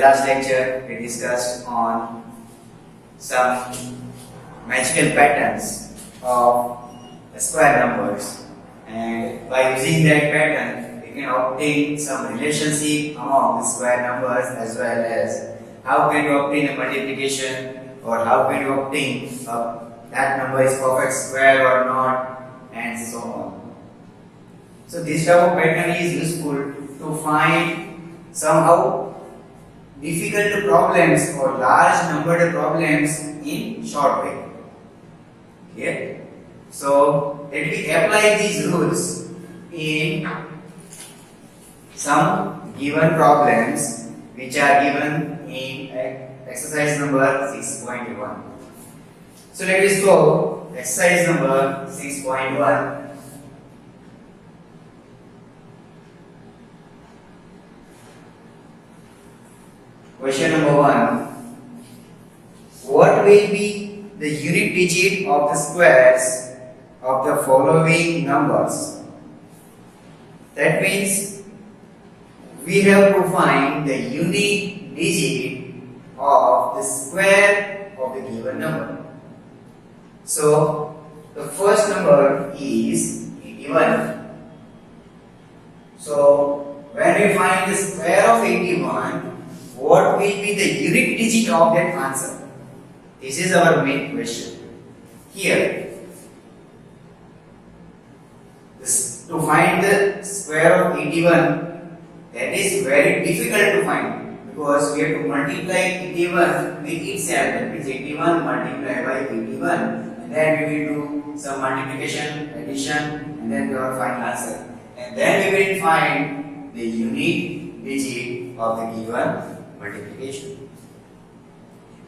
last lecture we discussed on some magical patterns of square numbers, and by using that pattern we can obtain some relationship among the square numbers, as well as how can you obtain a multiplication, or how can you obtain that number is perfect square or not, and so on. So this type of pattern is useful to find somehow difficult problems or large numbered problems in short way. Okay? So let me apply these rules in some given problems which are given in exercise number 6.1. So let us go exercise number 6.1. Question number 1. What will be the unit digit of the squares of the following numbers? That means we have to find the unique digit of the square of the given number. So the first number is 81. So when we find the square of 81, what will be the unit digit of that answer? This is our main question. Here, to find the square of 81, that is very difficult to find, because we have to multiply 81 with itself. That means 81 multiplied by 81, and then we will do some multiplication, addition, and then we will find answer. And then we will find the unique digit of the given multiplication.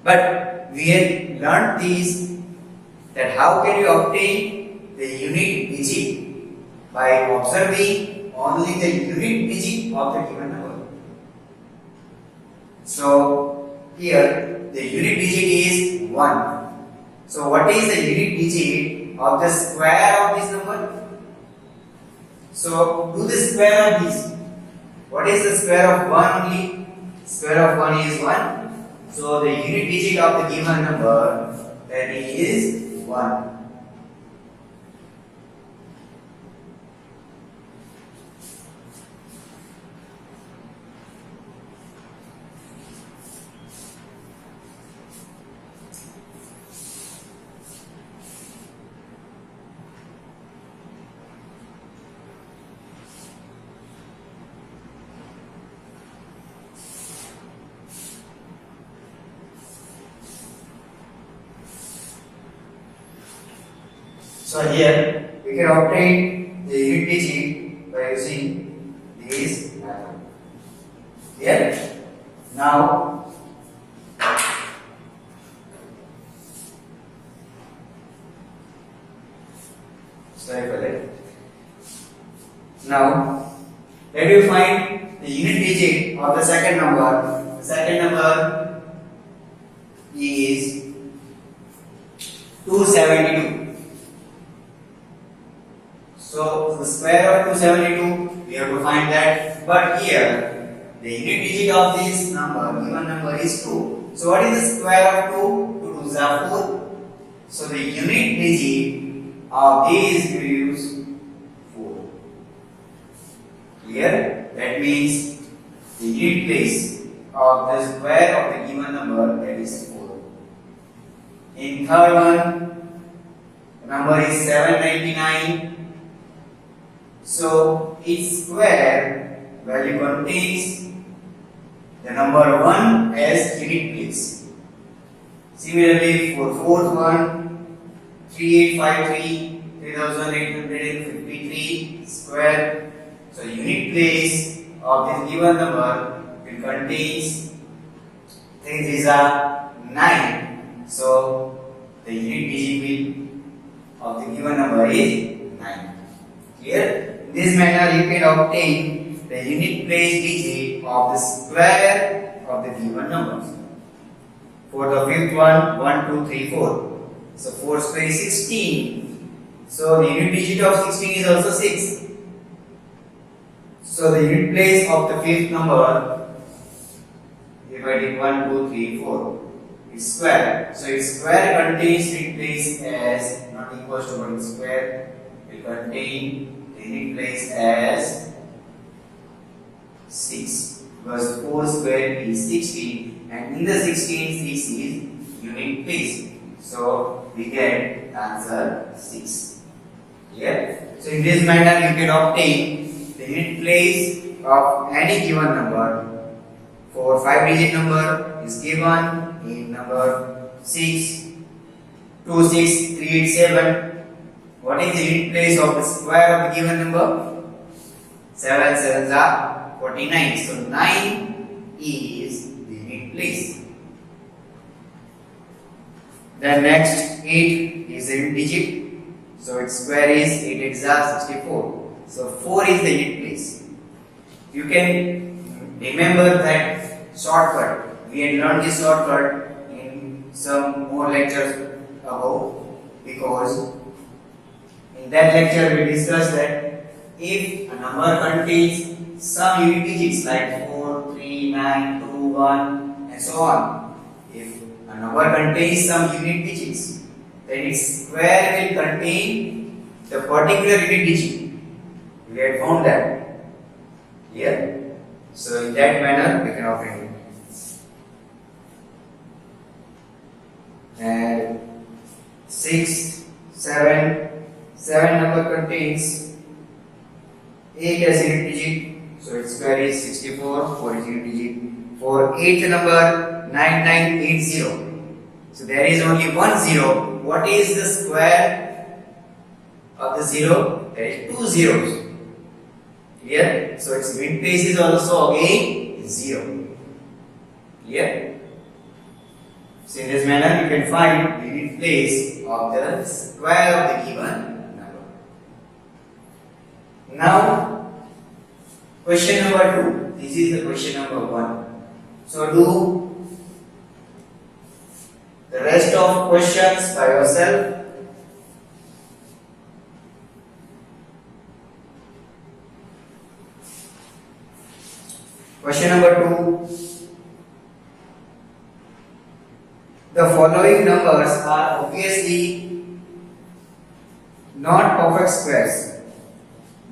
But we have learned this, that how can you obtain the unique digit? By observing only the unit digit of the given number. So here the unit digit is 1. So what is the unit digit of the square of this number? So do the square of this. What is the square of 1 only? Square of 1 is 1. So the unit digit of the given number, that is 1. So here we can obtain the unit digit by using this method. Here now sorry for that. Now let me find the unit digit of the second number. The second number is 272. So the square of 272, we have to find that. But here, the unit digit of this number, given number, is 2. So what is the square of 2? 2 2s are 4. So the unit digit of these values 4. Here, that means the unit place of the square of the given number, that is 4. In third one, the number is 799. So its square value contains the number 1 as unit place. Similarly, for fourth one, 3853, 3853 square. So unit place of this given number will contains, these are 9. So the unit digit of the given number is 9. Clear? In this manner, you can obtain the unit place digit of the square of the given numbers. For the fifth one, 1, 2, 3, 4. So 4 square is 16. So the unit digit of 16 is also 6. So the unit place of the fifth number, if I dividing 1, 2, 3, 4. It's square. So its square contains unit place as not equals to what is square will contain the unit place as 6 because 4 square is 16 and in the 16 6 is unit place. So we get answer 6. Yeah. So in this manner you can obtain the unit place of any given number. For 5-digit number is given in number 6, 2, 6, 3, 8, 7. What is the unit place of the square of the given number? 7 sevens are 49. So 9 is the unit place. Then next 8 is the unit digit. So its square is 8 8s are 64. So 4 is the unit place. You can remember that shortcut. We had learned this shortcut in some more lectures ago because in that lecture we discussed that if a number contains some unit digits like 4, 3, 9, 2, 1 and so on. If a number contains some unit digits, then its square will contain the particular unit digit. We had found that. Yeah. So in that manner we can obtain it. And 6, 7 number contains 8 as unit digit. So its square is 64. 4 is unit digit. For 8th number 9980. So there is only one 0. What is the square of the 0? There is 2 zeros. Clear? So its unit place is also again 0. Clear? So in this manner you can find the unit place of the square of the given number. Now question number 2. This is the question number 1. So do the rest of questions by yourself. Question number 2. The following numbers are obviously not perfect squares.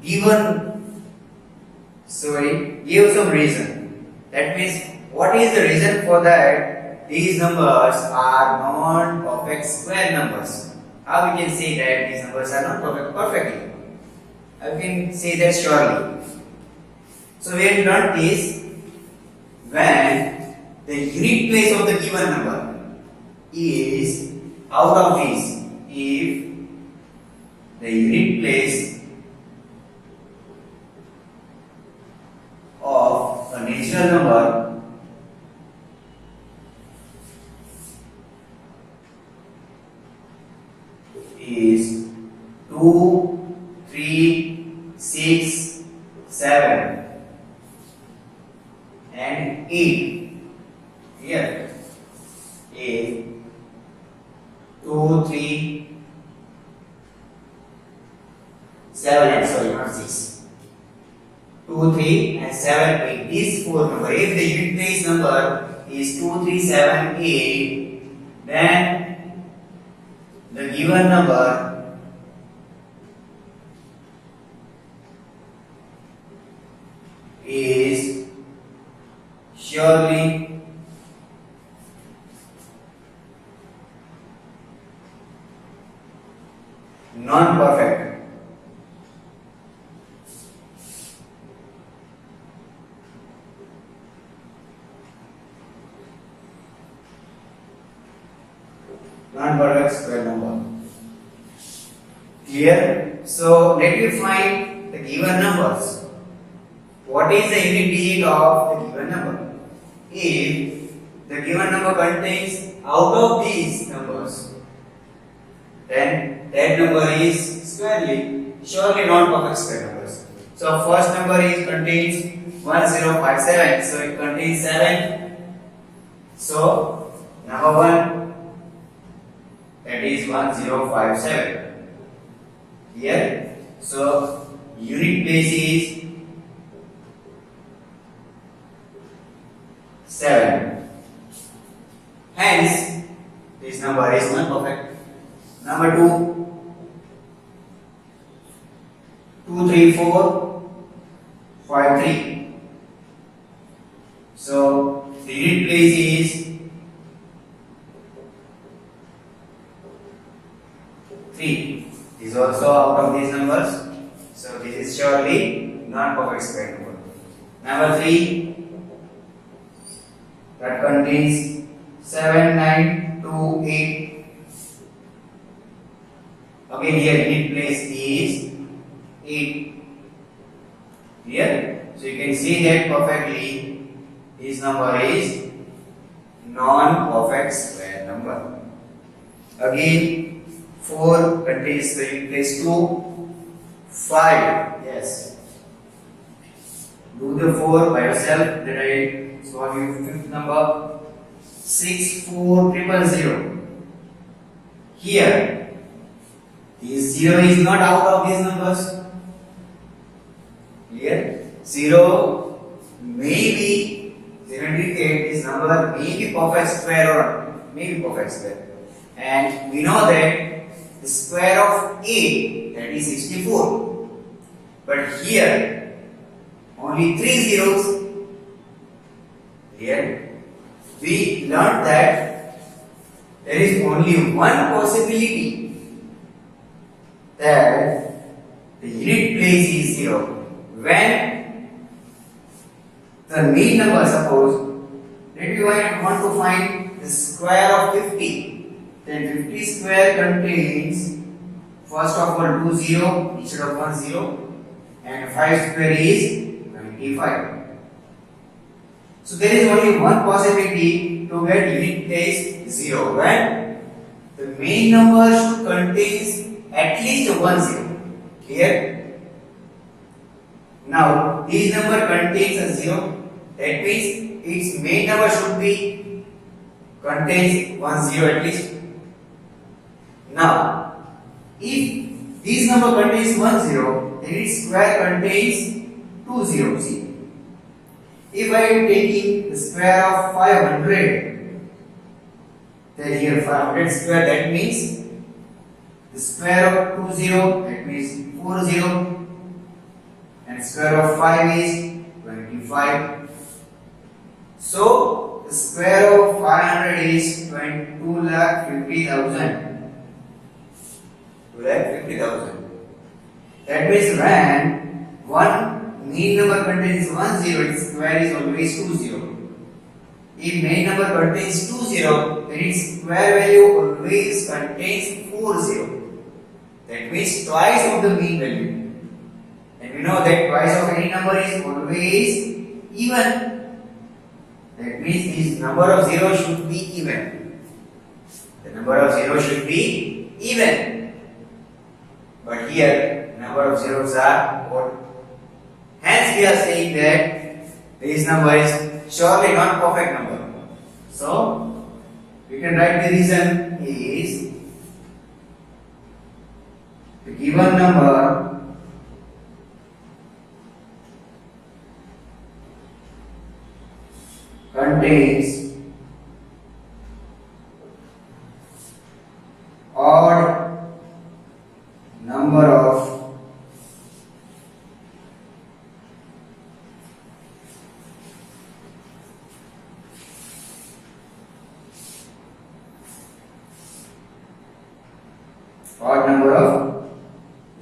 Give some reason. That means what is the reason for that these numbers are non-perfect square numbers? How we can say that these numbers are not perfect perfectly? I can say that surely. So we have learned this when the unit place of the given number is out of this. If the unit place of a natural number is 2, 3, 6, 7 and 8. Here, 8, 2, 3, 7 and sorry, not 6. 2, 3 and 7, 8. These 4 number. If the unit place number is 2, 3, 7, 8, then the given number is surely non-perfect. Non-perfect square number. Clear? So let me find the given numbers. What is the unit digit of the given number? If the given number contains out of these numbers, then that number is surely non-perfect square numbers. So first number contains 1057, so it contains 7. So number 1, that is 1057. Here, so unit place is 7. Hence, this number is non-perfect. Number 2, 2, 3, 4, 5, 3. So, the unit place is 3. This is also out of these numbers. So, this is surely non-perfect square number. Number 3, that contains 7, 9, 2, 8. Again here unit place is 8. Here, so you can see that perfectly this number is non-perfect square number. Again 4 contains the unit place 2, 5. Yes. Do the 4 by yourself. Then I solve your fifth number. 6, 4, 000. Here, this 0 is not out of these numbers. Here, 0 may be, 0 indicate this number may be perfect square or may be perfect square. And we know that the square of 8, that is 64. But here, only 3 zeros. Here, we learned that there is only one possibility that the unit place is 0 when the mean number, suppose that we want to find the square of 50, then 50 square contains first of all 2 0 instead of 1 0 and 5 square is 25. So there is only one possibility to get unit place 0 when the main number should contain at least 1 0. Here, now this number contains a 0. That means its main number should be contains 1 0 at least. Now, if this number contains 1 0, then its square contains 2 zeros. See? If I am taking the square of 500, then here 500 square, that means the square of 2 0, that means 4 0, and square of 5 is 25. So the square of 500 is 2,50,000. 2,50,000. That means when one main number contains 1 0, its square is always 2 0. If main number contains 2 0, then its square value always contains 4 0. That means twice of the mean value. And we know that twice of any number is always even. That means this number of 0 should be even. The number of 0 should be even. But here, number of zeros are odd. Hence, we are saying that this number is surely not perfect number. So, we can write the reason is the given number contains odd number of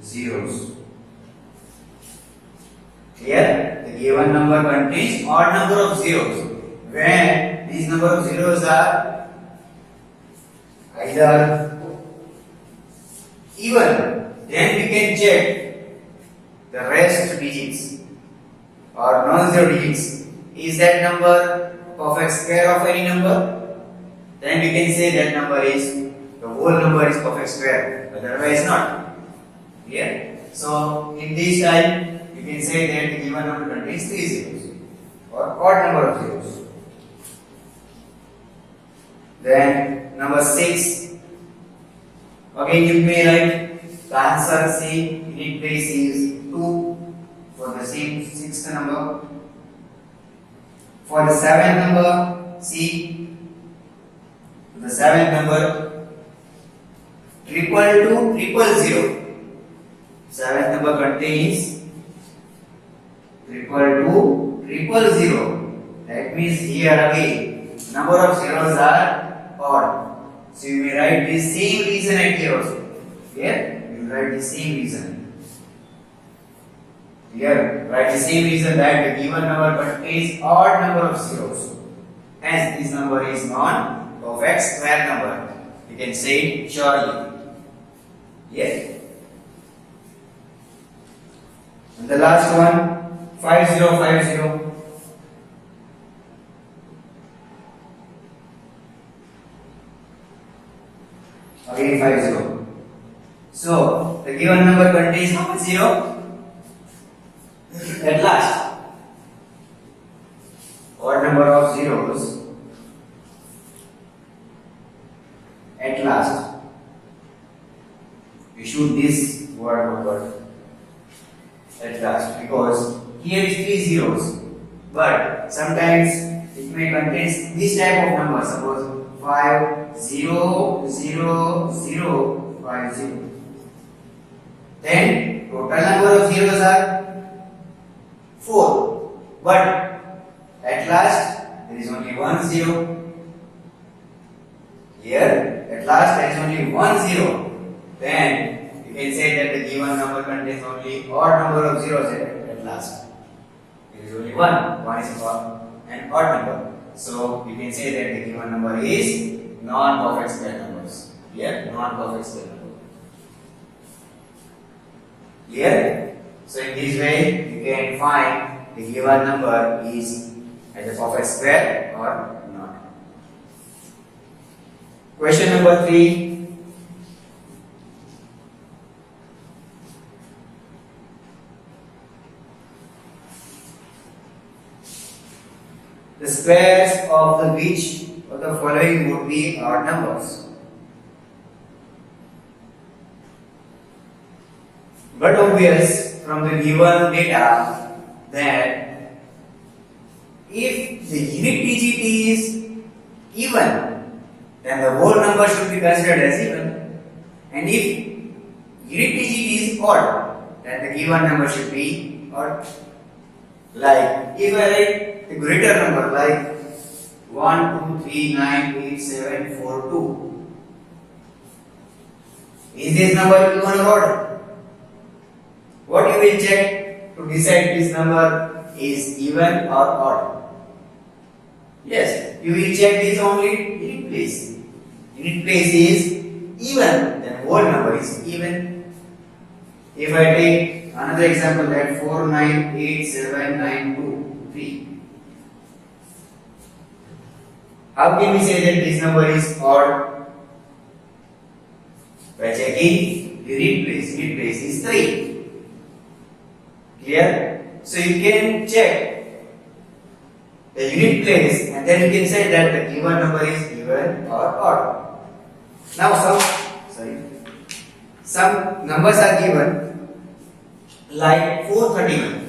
zeros. Here, the given number contains odd number of zeros. When these number of zeros are either even, then we can check the rest digits or non-zero digits. Is that number perfect square of any number? Then we can say that number is, the whole number is perfect square, otherwise not. Here, so in this time, you can say that the given number contains 3 zeros or odd number of zeros. Then number 6. Again, you may write the answer. See, unit place is 2 for the same 6th number. For the 7th number, see, The seventh number triple two triple zero. Seventh number contains triple two triple zero. That means here again number of zeros are odd. So you may write the same reason at here also. Here you write the same reason. Here write the same reason that the given number contains odd number of zeros. Hence this number is non-perfect square number. You can say it surely. Yes. And the last one 5050. Again 50. So the given number contains how much zero? At last, odd number of zeros at last. We shoot this word at last because here is three zeros, but sometimes it may contain this type of number. Suppose 5 0 0 0 5 0. Then total number of zeros are 4, but at last there is only one zero. Here at last there is only one zero. Then you can say that the given number contains only odd number of zeros at last. There is only one. One is an odd number. So you can say that the given number is non-perfect square numbers. Here non-perfect square number. Here. So in this way you can find the given number is as a perfect square or not. Question number 3. The squares of the which of the following would be odd numbers? But obvious from the given data that if the unit digit is even, then the whole number should be considered as even, and if unit digit is odd, then the given number should be odd. Like if I write the greater number like 1 2 3 9 8 7 4 2, is this number even or odd? What you will check to decide this number is even or odd? Yes, you will check this only unit place. Unit place is even, then whole number is even. If I take another example like 4 9 8 7 9 2 3, how can we say that this number is odd? By checking unit place. Unit place is 3. Clear? So you can check the unit place and then you can say that the given number is even or odd. Now some numbers are given like 431.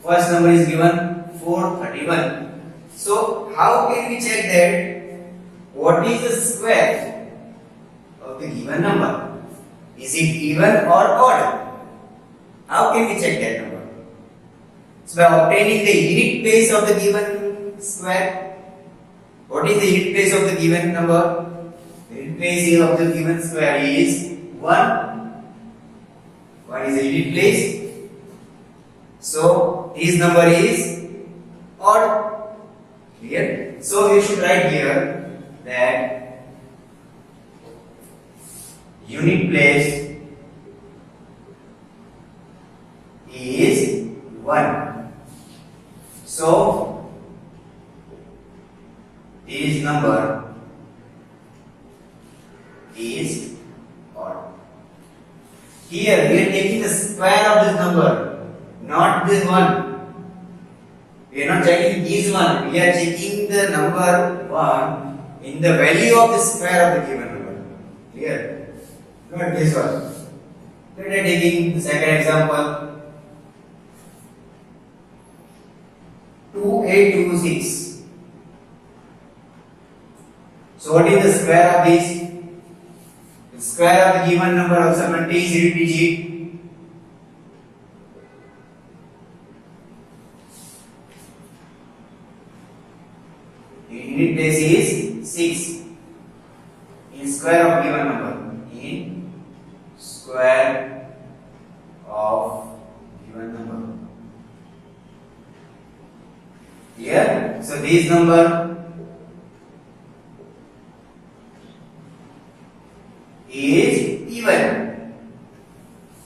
First number is given 431. So how can we check that what is the square of the given number? Is it even or odd? How can we check that number? So by obtaining the unit place of the given square. What is the unit place of the given number? The unit place of the given square is 1. 1 is the unit place. So this number is odd. Clear? So you should write here that unit place is 1. So this number is odd. Here we are taking the square of this number, not this one. We are not checking this one. We are checking the number 1 in the value of the square of the given number. Clear? Not this one. Let us taking the second example. 2826. So So what is the square of this? The square of the given number also contains unit digit. The unit place is 6 in square of given number. In square of given number. Here, so this number is even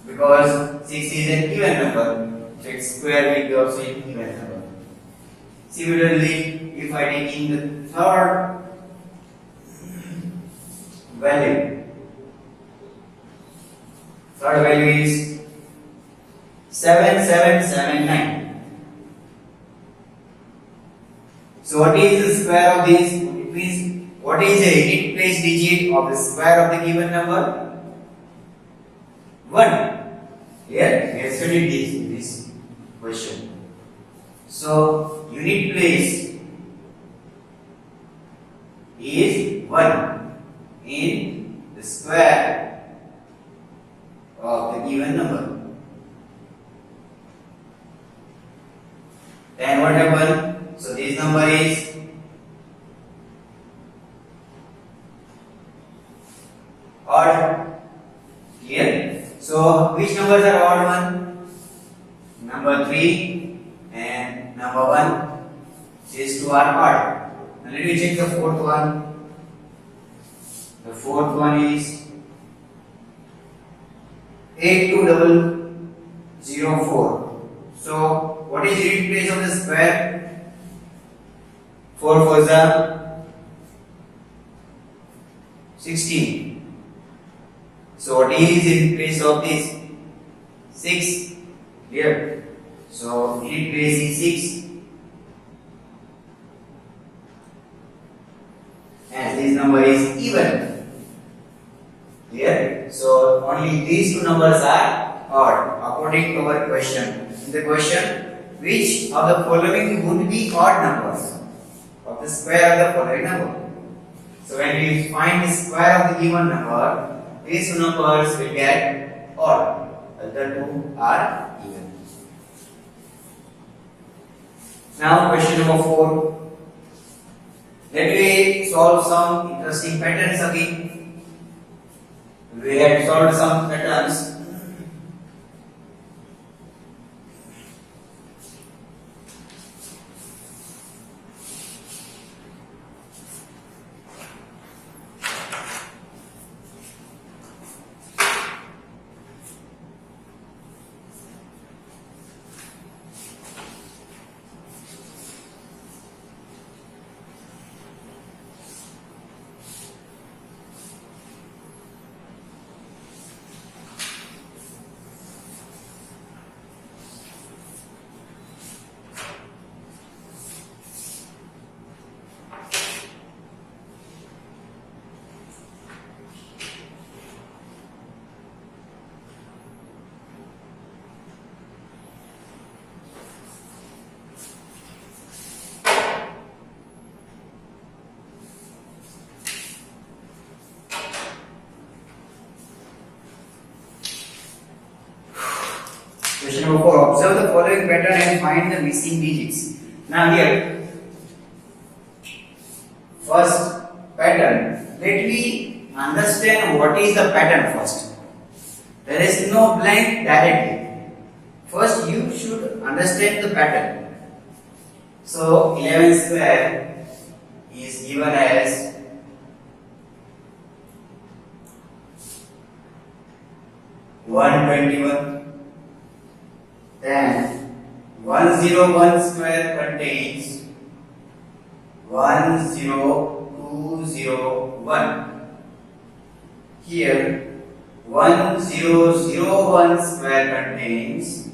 because 6 is an even number, so its square will be also an even number. Similarly, if I take in the third value is 7779. So what is the square of this? It means what is the unit place digit of the square of the given number? 1. Here we have studied this question. So unit place is 1 in the square of the given number. Then what happened? So this number is odd. Clear? So which numbers are odd one? Number 3 and number 1. These two are odd. Now let me check the fourth one. The fourth one is 82004. So what is the unit place of the square? 4 4s are 16. So what is in place of this? 6. Here. So unit place is 6. And this number is even. Here. So only these two numbers are odd according to our question. In the question, which of the following would be odd numbers? Of the square of the following number. So when we find the square of the given number, these two numbers will get odd. Other two are even. Now question number 4. Let me solve some interesting patterns again. We had solved some patterns. Question number 4. Observe the following pattern and find the missing digits. Now here, first pattern. Let me understand what is the pattern first. There is no blank directly. First you should understand the pattern. So 11 square is given as 121. Then 101 square contains 10201. Here 1001 square contains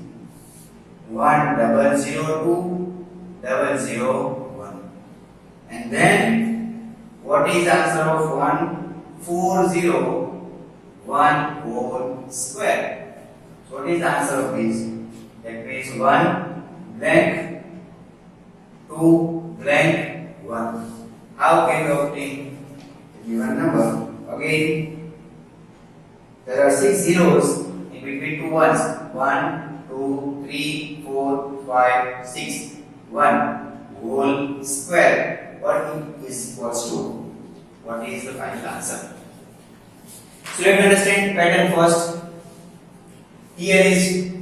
100201. And then what is the answer of 14014 square? So what is the answer of this? That means 1 blank 2 blank 1. How can we obtain given number. Again, there are 6 zeros in between 2 ones. 1, 2, 3, 4, 5, 6. 1 whole square. What is equals to? What is the final answer? So let me understand pattern first. Here is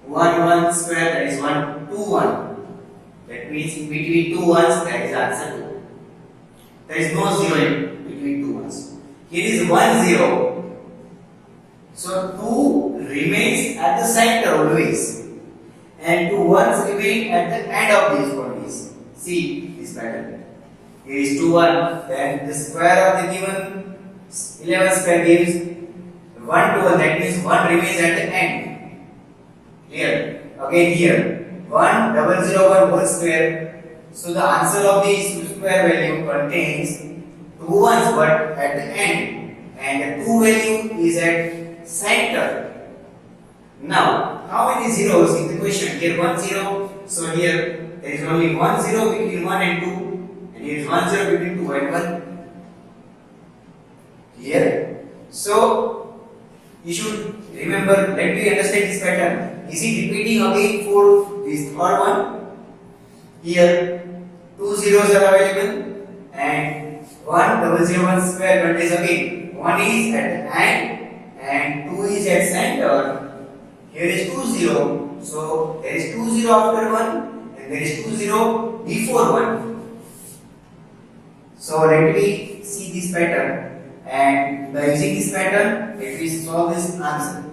1 1 square, that is 1 2 1. That means in between 2 ones, that is answer 2. There is no 0 in between 2 ones. Here is 1 0. So 2 remains at the center always, and 2 ones remain at the end of these bodies. See this pattern. Here is 2 1. Then the square of the given 11 square gives 1 to 1. That means 1 remains at the end. Clear? Again here 1 0 0 1 whole square. So the answer of this square value contains 2 ones but at the end, and the 2 value is at center. Now how many zeros in the question? Here 1 0. So here there is only 1 0 between 1 and 2, and here is 1 0 between 2 and 1. Here. So you should remember, let me understand this pattern. Is it repeating again for this third one? Here 2 zeros are available and 1 0 0 1 square contains again 1 is at the end and 2 is at center. Here is 2 0. So there is 2 0 after 1 and there is 2 0 before 1. So let me see this pattern, and by using this pattern let me solve this answer.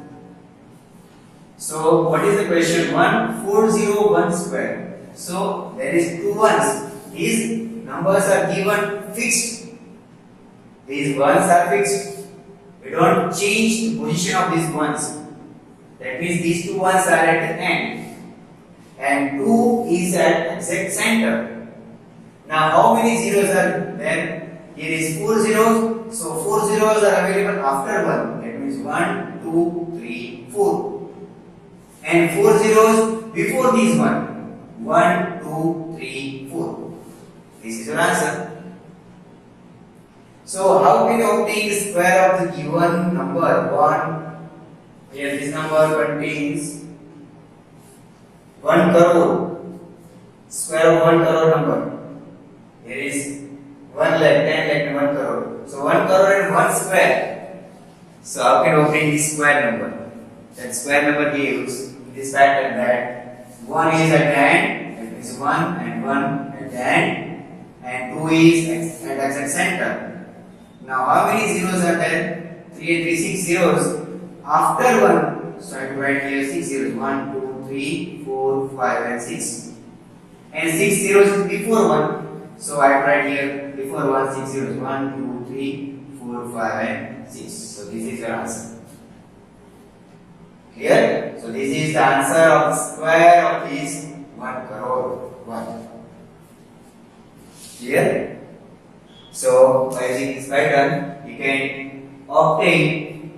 So what is the question? 1 4 0 1 square. So there is 2 ones. These numbers are given fixed. These ones are fixed. We don't change the position of these ones. That means these 2 ones are at the end and 2 is at exact center. Now how many zeros are there? Here is 4 zeros. So 4 zeros are available after 1. That means 1 2 3 4. And 4 zeros before these 1. 1 2 3 4. This is your answer. So how can you obtain the square of the given number? 1. Here this number contains 1 crore. Square of 1 crore number. Here is 1 lakh, 10 lakh and 1 crore. So 1 crore and 1 square. So how can you obtain this square number? That square number gives this pattern that 1 is at the end, that means 1 and 1 at the end, and 2 is at exact center. Now how many zeros are there? 3 and 3, 6 zeros. After 1, so I have to write here 6 zeros. 1, 2, 3, 4, 5 and 6. And 6 zeros is before 1. So I have to write here before 1, 6 zeros. 1, 2, 3, 4, 5 and 6. So this is your answer. Clear? So this is the answer of the square of this 1 crore 1. Clear? So by using this pattern, you can obtain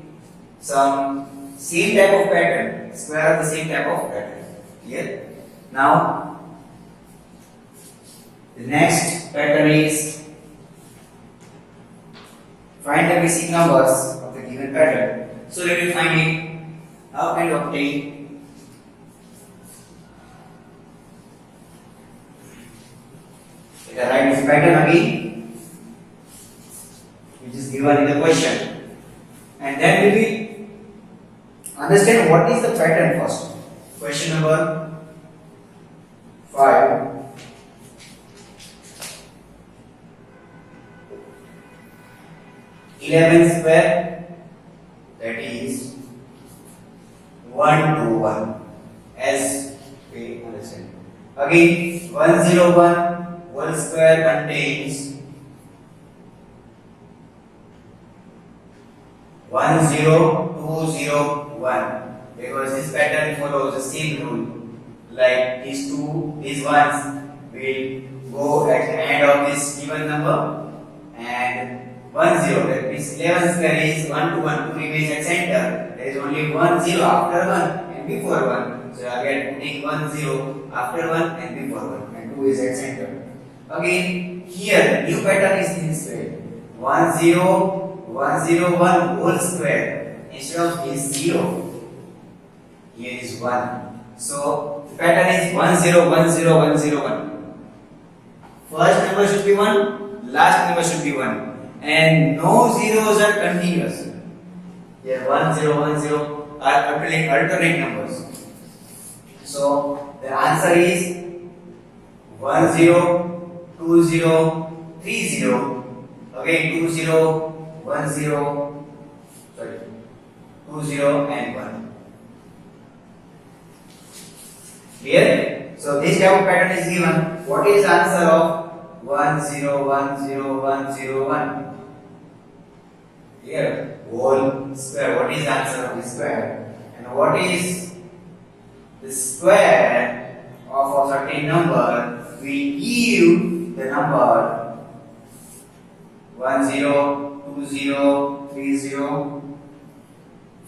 some same type of pattern, square of the same type of pattern. Clear? Now the next pattern is find the missing numbers of the given pattern. So let me find it. How can you obtain? Let us write this pattern again, which is given in the question, and then we will understand what is the pattern first. Question number 5. 11 square, that is 1 to 1, as we understand. Again 101 whole square contains 10201, because this pattern follows the same rule. Like these ones will go at the end of this given number, and 10, that means 11 square is 1 to 1, 2 remains at center. There is only 10 after 1 and before 1. So again putting 10 after 1 and before 1, and 2 is at center. Again here the new pattern is in this way. 101 whole square. Instead of this 0, here is 1. So the pattern is 1010101. First number should be 1, last number should be 1. And no zeros are continuous. Here 1010 are alternate numbers. So the answer is 102030. Again 20 and 1. Clear? So this type of pattern is given. What is the answer of 101001? Here, whole square. What is the answer of this square? And what is the square of a certain number? We give the number 10, 20, 30,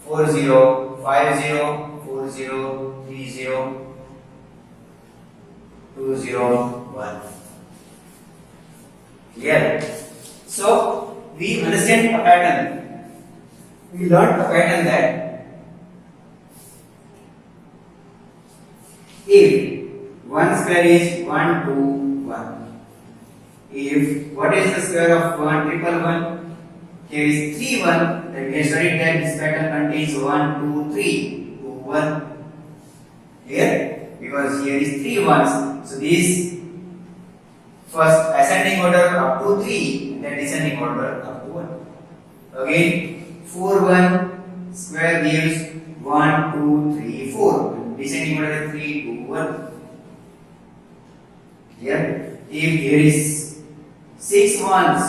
40, 50, 40, 30, 201. Clear? So we understand a pattern. We learned a pattern that if 1 square is 1, 2, 1. If what is the square of 1, triple 1? Here is 3, 1. Then we have studied that this pattern contains 1, 2, 3, 2, 1. Clear? Because here is 3 ones. So this first ascending order up to 3, and then descending order up to 1. Again, 4, 1 square gives 1, 2, 3, 4. Descending order 3, 2, 1. Clear? If there is 6 ones,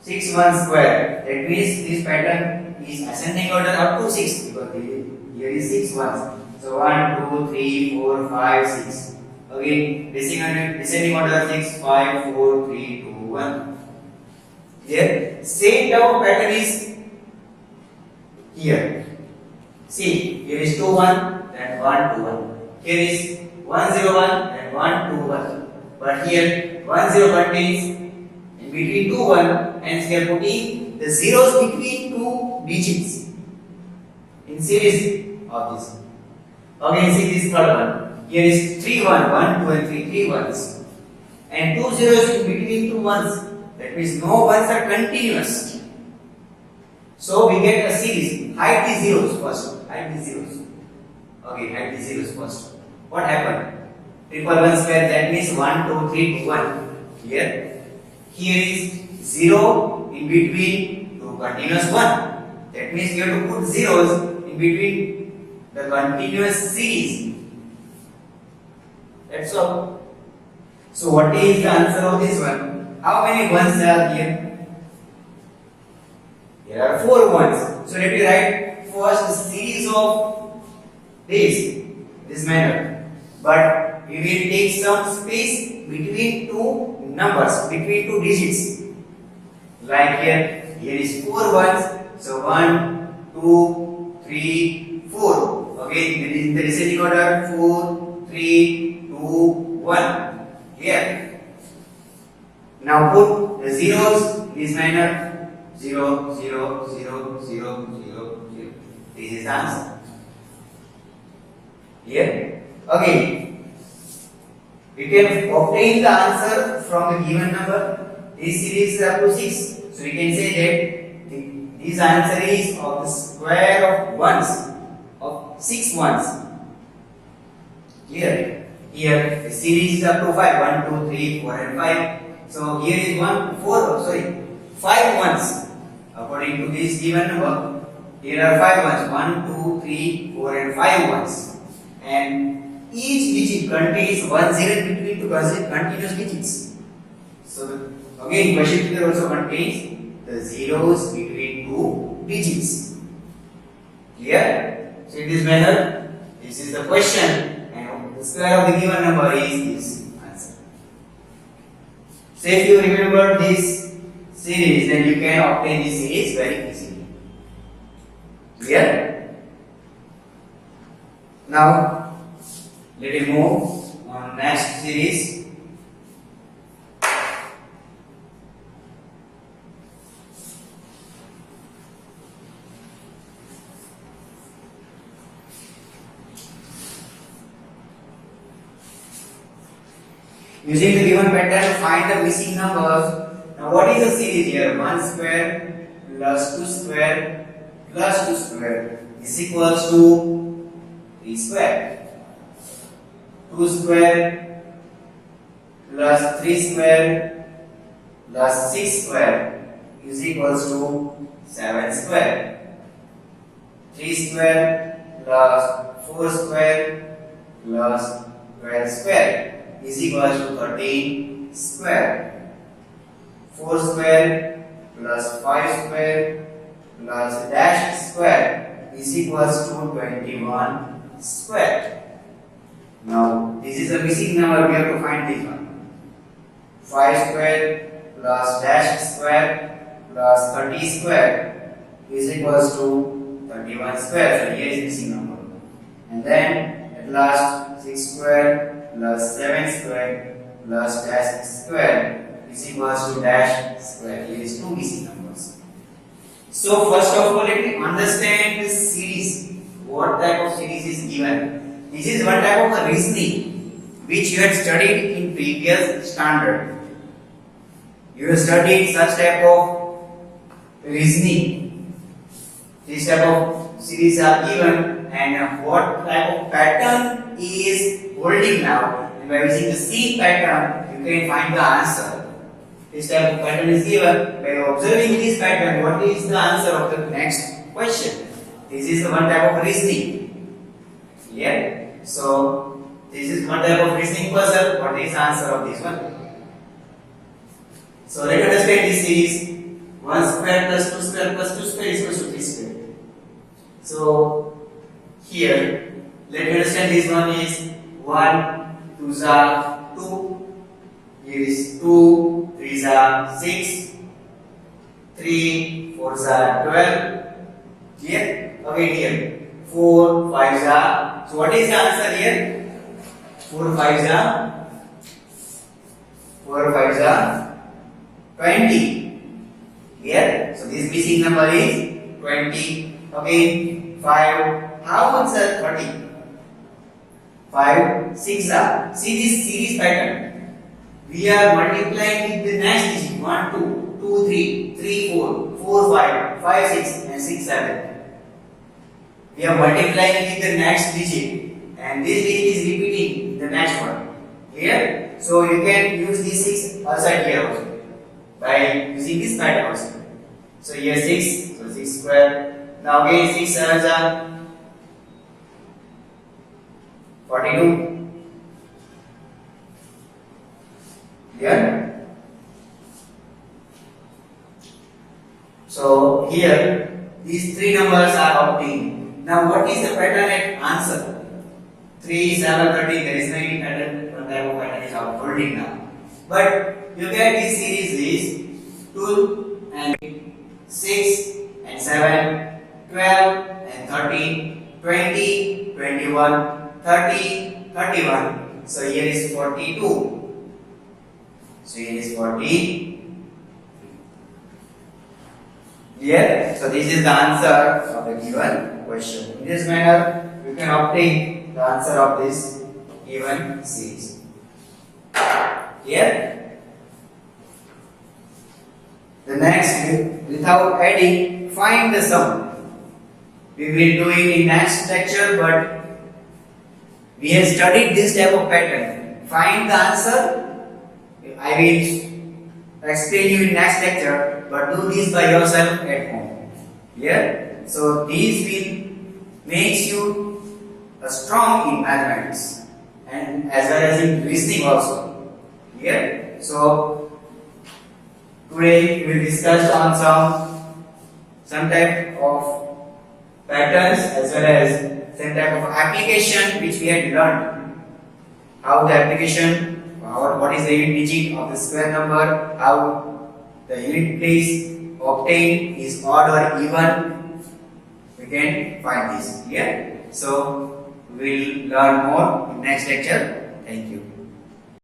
6 1 square, that means this pattern is ascending order up to 6 because here is 6 ones. So 1, 2, 3, 4, 5, 6. Again, descending order 6, 5, 4, 3, 2, 1. Here, same type of pattern is here. See, here is 2, 1, then 1, 2, 1. Here is 1, 0, 1, then 1, 2, 1. But here 1, 0 contains in between 2, 1, and we are putting the zeros between two digits in series of this. Again, see this third one. Here is 3, 1, 1, 2, and 3, 3 ones. And 2 zeros in between 2 ones. That means no ones are continuous. So we get a series. Hide the zeros first. Hide the zeros. Okay, hide the zeros first. What happened? Triple 1 square, that means 1, 2, 3, 2, 1. Here. Here is 0 in between two continuous 1. That means you have to put zeros in between the continuous series. That's all. So what is the answer of this one? How many ones are here? There are 4 ones. So let me write first series of this manner. But we will take some space between two numbers, between two digits. Like here is 4 ones. So 1, 2, 3, 4. Again, in the descending order 4, 3, 2, 1. Here. Now put the zeros in this manner. 0, 0, 0, 0, 0, 0. This is the answer. Here. Again, we can obtain the answer from the given number. This series is up to 6. So we can say that this answer is of the square of ones, of 6 ones. Here. Here the series is up to 5. 1, 2, 3, 4 and 5. So here is 5 ones. According to this given number, here are 5 ones. 1, 2, 3, 4 and 5 ones. And each digit contains 1 zero between two continuous digits. So again, question figure also contains the zeros between two digits. Clear? So in this manner, this is the question, and the square of the given number is this answer. So if you remember this series, then you can obtain this series very easily. Clear? Now let me move on next series. Using the given pattern, find the missing numbers. Now, what is the series here? 1 square plus 2 square plus 2 square is equals to 3 square. 2 square plus 3 square plus 6 square is equals to 7 square. 3 square plus 4 square plus 12 square is equals to 13 square. 4 square plus 5 square plus dash square is equals to 21 square. Now this is a missing number, we have to find this one. 5 square plus dash square plus 30 square is equals to 31 square. So here is missing number. And then at last 6 square plus 7 square plus dash square is equals to dash square. Here is two missing numbers. So first of all, let me understand this series. What type of series is given? This is one type of a reasoning which you had studied in previous standard. You have studied such type of reasoning. This type of series are given, and what type of pattern is holding now, and by using the C pattern you can find the answer. This type of pattern is given. By observing this pattern, what is the answer of the next question? This is the one type of reasoning. Yeah. So this is one type of reasoning puzzle. What is the answer of this one? So let us understand this series. 1 square plus 2 square plus 2 square is equal to 3 square. So here, let me understand this one is 1 2s are 2, here is 2 3s are 6, 3 4s are 12. Here, again here 4 5s are. So what is the answer here? 4 5s are 20. Here, so this missing number is 20. Again 5. How much is 30? 5 6 are. See this series pattern. We are multiplying with the next digit 1 2 2 3 3 4 4 5 5 6 and 6 7. We are multiplying with the next digit, and this digit is repeating the next one. Clear? So you can use this 6 outside here also by using this pattern also. So here 6, so 6 square. Now again 6 7s are 42. Clear? So here these three numbers are obtained. Now what is the pattern at answer? 3 7 13. There is no any pattern. One type of pattern is holding now. But you get this series is 2 and 6 and 7, 12 and 13, 20, 21, 30, 31. So here is 42. So here is 40. Clear? So this is the answer of the given question. In this manner, you can obtain the answer of this given series. Clear? The next, without adding, find the sum. We will do it in next lecture, but we have studied this type of pattern. Find the answer. I will explain you in next lecture, but do this by yourself at home. Clear? So this will make you strong in mathematics and as well as in reasoning also. Clear? So today we will discuss on some type of patterns as well as some type of application which we had learned. How the application, what is the unit digit of the square number, how the unit place obtained is odd or even. We can find this. Yeah. So we will learn more in next lecture. Thank you.